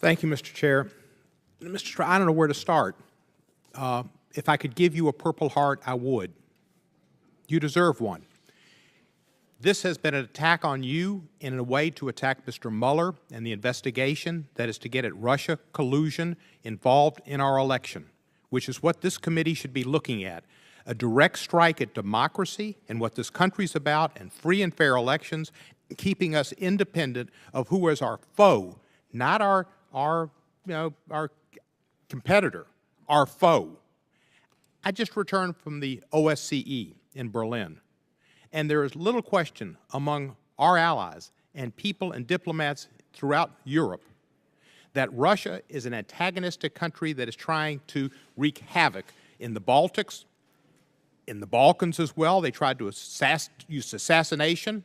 Thank you, Mr. Chair. Mr. Strzok, I don't know where to start. If I could give you a Purple Heart, I would. You deserve one. This has been an attack on you in a way to attack Mr. Mueller and the investigation that is to get at Russia collusion involved in our election, which is what this committee should be looking at. A direct strike at democracy and what this country's about, and free and fair elections, keeping us independent of who is our foe, not our competitor, our foe. I just returned from the OSCE in Berlin, and there is little question among our allies and people and diplomats throughout Europe that Russia is an antagonistic country that is trying to wreak havoc in the Baltics, in the Balkans as well. They tried to use assassination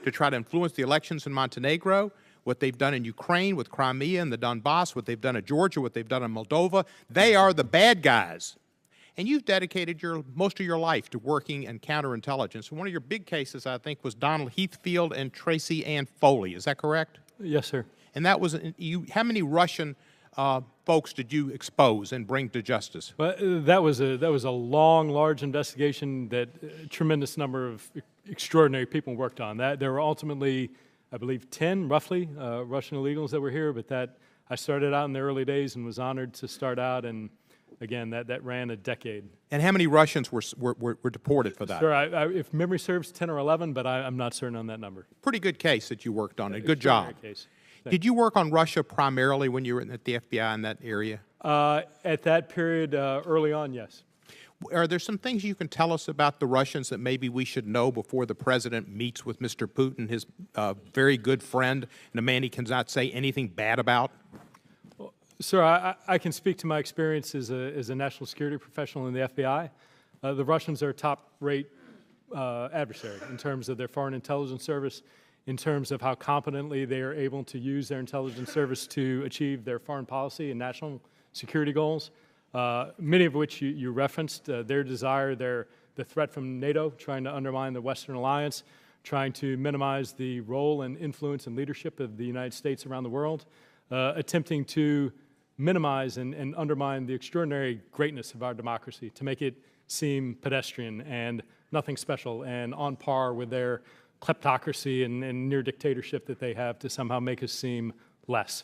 to try to influence the elections in Montenegro. What they've done in Ukraine with Crimea and the Donbass, what they've done in Georgia, what they've done in Moldova, they are the bad guys. And you've dedicated most of your life to working in counterintelligence. And one of your big cases, I think, was Donald Heathfield and Tracy Ann Foley. Is that correct? Yes, sir. And that was, how many Russian folks did you expose and bring to justice? Well, that was a long, large investigation that a tremendous number of extraordinary people worked on. There were ultimately, I believe, 10, roughly, Russian illegals that were here, but I started out in the early days and was honored to start out, and again, that ran a decade. And how many Russians were deported for that? Sir, if memory serves, 10 or 11, but I'm not certain on that number. Pretty good case that you worked on, a good job. Case. Did you work on Russia primarily when you were at the FBI in that area? At that period, early on, yes. Are there some things you can tell us about the Russians that maybe we should know before the President meets with Mr. Putin, his very good friend, and a man he cannot say anything bad about? Well, sir, I can speak to my experience as a national security professional in the FBI. The Russians are a top-rate adversary in terms of their foreign intelligence service, in terms of how competently they are able to use their intelligence service to achieve their foreign policy and national security goals. Many of which you referenced, their desire, the threat from NATO, trying to undermine the Western alliance, trying to minimize the role and influence and leadership of the United States around the world, attempting to minimize and undermine the extraordinary greatness of our democracy, to make it seem pedestrian and nothing special and on par with their kleptocracy and near dictatorship that they have, to somehow make us seem less.